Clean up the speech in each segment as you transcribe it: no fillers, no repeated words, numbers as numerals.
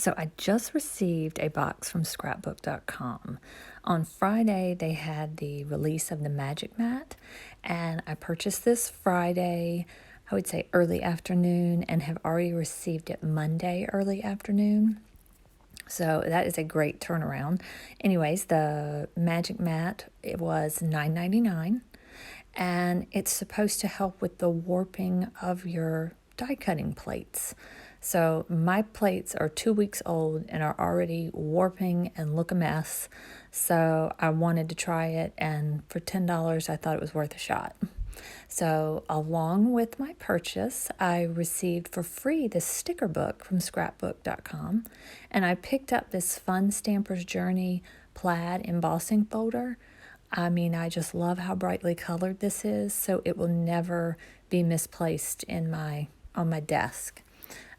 So I just received a box from scrapbook.com. On Friday, they had the release of the Magic Mat, and I purchased this Friday, I would say early afternoon, and have already received it Monday early afternoon. So that is a great turnaround. Anyways, the Magic Mat, it was $9.99, and it's supposed to help with the warping of your die cutting plates. So my plates are 2 weeks old and are already warping and look a mess. So I wanted to try it, and for $10, I thought it was worth a shot. So, along with my purchase, I received for free this sticker book from scrapbook.com, and I picked up this Fun Stamper's Journey plaid embossing folder. I mean, I just love how brightly colored this is, so it will never be misplaced on my desk.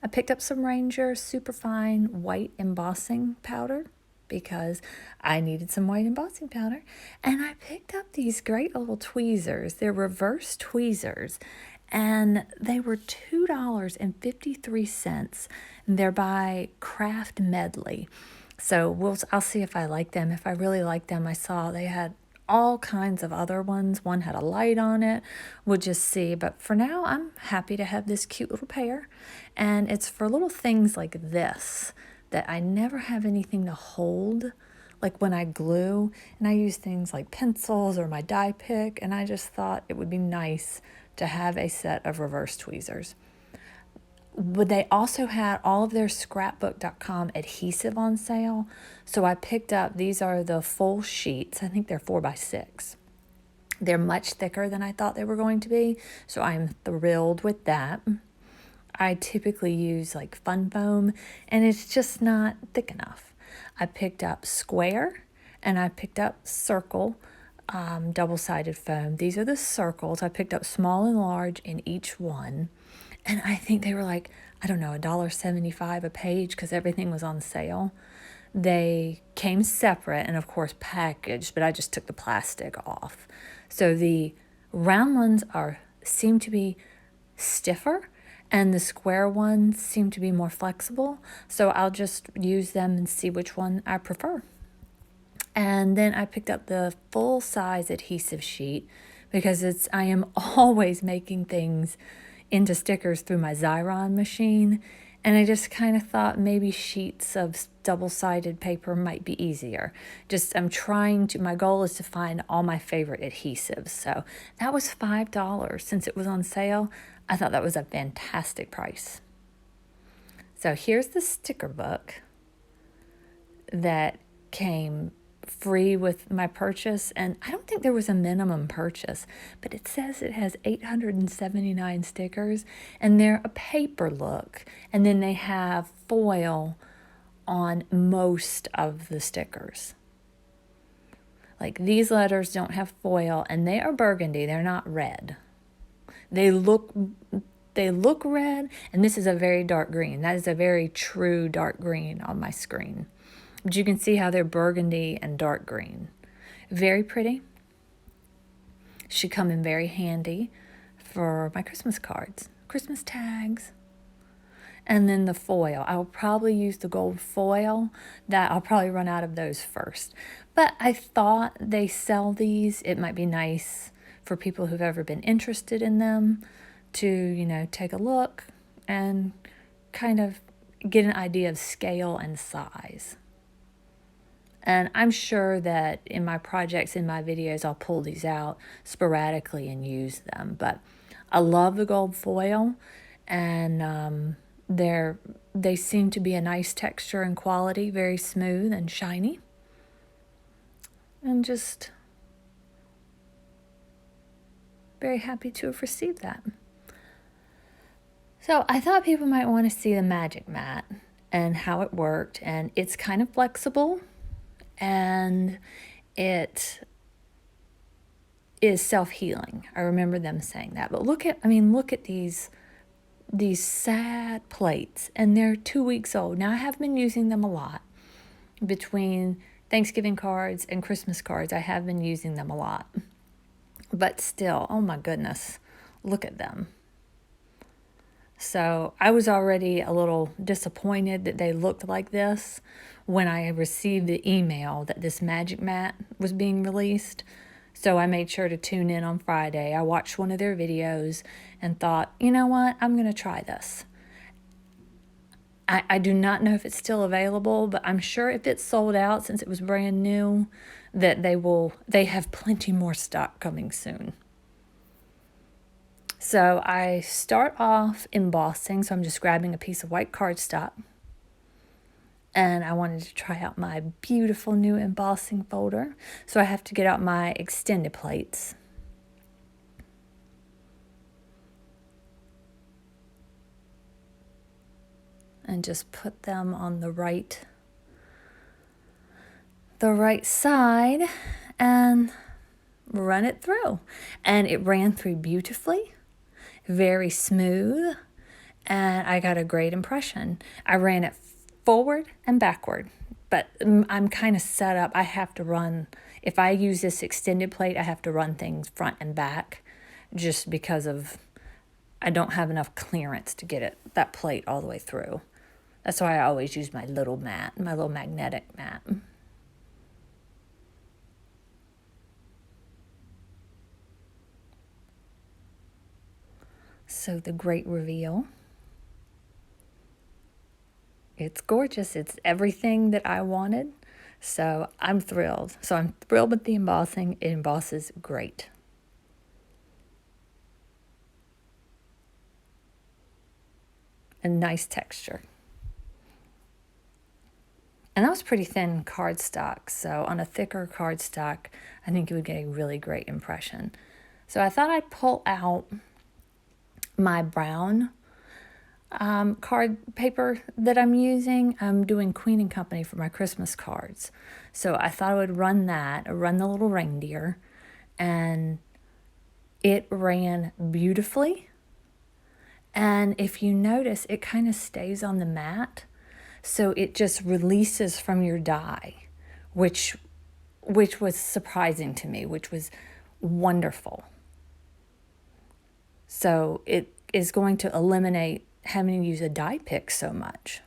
I picked up some Ranger Superfine white embossing powder because I needed some white embossing powder. And I picked up these great little tweezers. They're reverse tweezers, and they were $2.53. And they're by Craft Medley. So I'll see if I like them. If I really like them, I saw they had all kinds of other ones. One had a light on it. We'll just see. But for now, I'm happy to have this cute little pair. And it's for little things like this that I never have anything to hold, like when I glue. And I use things like pencils or my die pick. And I just thought it would be nice to have a set of reverse tweezers. But they also had all of their scrapbook.com adhesive on sale. So I picked up, these are the full sheets. I think they're 4x6. They're much thicker than I thought they were going to be. So I'm thrilled with that. I typically use like Fun Foam, and it's just not thick enough. I picked up square, and I picked up circle double-sided foam. These are the circles. I picked up small and large in each one. And I think they were like, I don't know, $1.75 a page because everything was on sale. They came separate and, of course, packaged, but I just took the plastic off. So the round ones seem to be stiffer, and the square ones seem to be more flexible. So I'll just use them and see which one I prefer. And then I picked up the full-size adhesive sheet because I am always making things into stickers through my Xyron machine, and I just kind of thought maybe sheets of double-sided paper might be easier. My goal is to find all my favorite adhesives. So that was $5 since it was on sale. I thought that was a fantastic price. So here's the sticker book that came free with my purchase, and I don't think there was a minimum purchase, but it says it has 879 stickers, and they're a paper look, and then they have foil on most of the stickers. Like these letters don't have foil, and they are burgundy, they're not red. They look red, and this is a very dark green. That is a very true dark green on my screen. But you can see how they're burgundy and dark green. Very pretty. Should come in very handy for my Christmas cards, Christmas tags. And then the foil. I will probably use the gold foil. I'll probably run out of those first. But I thought they sell these. It might be nice for people who've ever been interested in them to, take a look and kind of get an idea of scale and size. And I'm sure that in my projects, in my videos, I'll pull these out sporadically and use them. But I love the gold foil, and they seem to be a nice texture and quality, very smooth and shiny. And just very happy to have received that. So I thought people might want to see the Magic Mat and how it worked. And it's kind of flexible, and it is self-healing. I remember them saying that. But look at these sad plates, and they're 2 weeks old. Now I have been using them a lot. Between Thanksgiving cards and Christmas cards, I have been using them a lot. But still, oh my goodness, look at them. So I was already a little disappointed that they looked like this when I received the email that this magic mat was being released. So I made sure to tune in on Friday. I watched one of their videos and thought, you know what, I'm going to try this. I do not know if it's still available, but I'm sure if it's sold out since it was brand new, that they have plenty more stock coming soon. So I start off embossing, so I'm just grabbing a piece of white cardstock. And I wanted to try out my beautiful new embossing folder. So I have to get out my extended plates. And just put them on the right side and run it through. And it ran through beautifully, very smooth, and I got a great impression. I ran it forward and backward, but I'm kind of set up. I have to run, if I use this extended plate, I have to run things front and back just because of I don't have enough clearance to get that plate all the way through. That's why I always use my little mat, my little magnetic mat. So the great reveal. It's gorgeous. It's everything that I wanted. So I'm thrilled. So I'm thrilled with the embossing. It embosses great. A nice texture. And that was pretty thin cardstock. So on a thicker cardstock, I think it would get a really great impression. So I thought I'd pull out my brown card paper that I'm using. I'm doing Queen and Company for my Christmas cards. So I thought I would run the little reindeer, and it ran beautifully. And if you notice, it kind of stays on the mat. So it just releases from your die, which was surprising to me, which was wonderful. So it is going to eliminate having to use a die pick so much.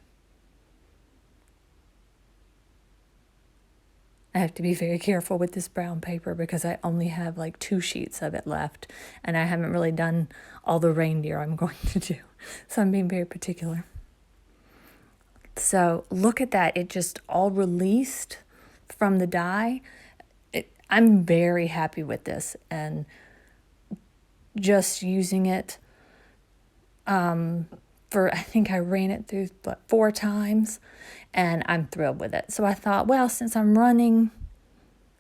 I have to be very careful with this brown paper because I only have like 2 sheets of it left, and I haven't really done all the reindeer I'm going to do. So I'm being very particular. So look at that. It just all released from the die. I'm very happy with this, and just using it I think I ran it through 4 times, and I'm thrilled with it. So I thought, well, since I'm running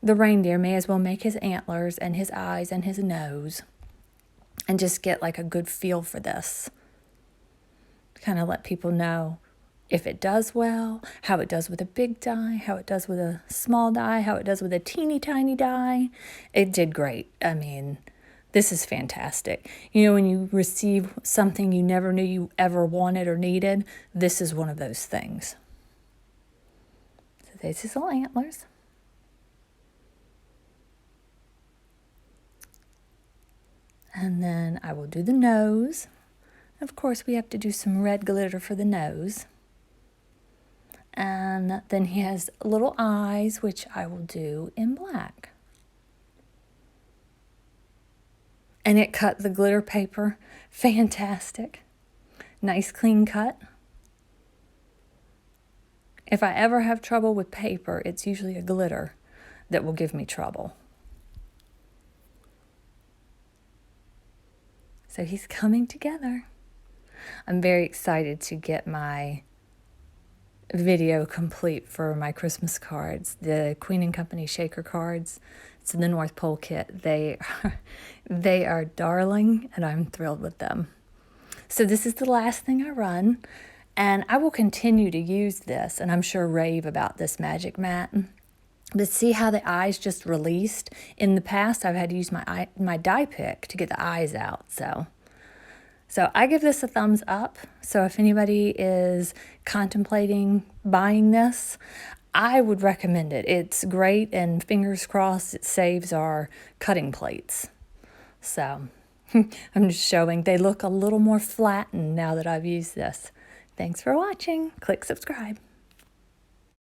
the reindeer, may as well make his antlers and his eyes and his nose and just get like a good feel for this. Kind of let people know if it does well, how it does with a big die, how it does with a small die, how it does with a teeny tiny die. It did great. I mean, this is fantastic. You know, when you receive something you never knew you ever wanted or needed, this is one of those things. So there's his little antlers. And then I will do the nose. Of course, we have to do some red glitter for the nose. And then he has little eyes, which I will do in black. And it cut the glitter paper fantastic. Nice clean cut. If I ever have trouble with paper, it's usually a glitter that will give me trouble. So he's coming together. I'm very excited to get my video complete for my Christmas cards. The Queen and Company shaker cards. It's in the North Pole kit. They are darling, and I'm thrilled with them. So this is the last thing I run, and I will continue to use this, and I'm sure rave about this magic mat. But see how the eyes just released? In the past, I've had to use my die pick to get the eyes out. So I give this a thumbs up. So if anybody is contemplating buying this, I would recommend it. It's great, and fingers crossed it saves our cutting plates. So I'm just showing they look a little more flattened now that I've used this. Thanks for watching. Click subscribe.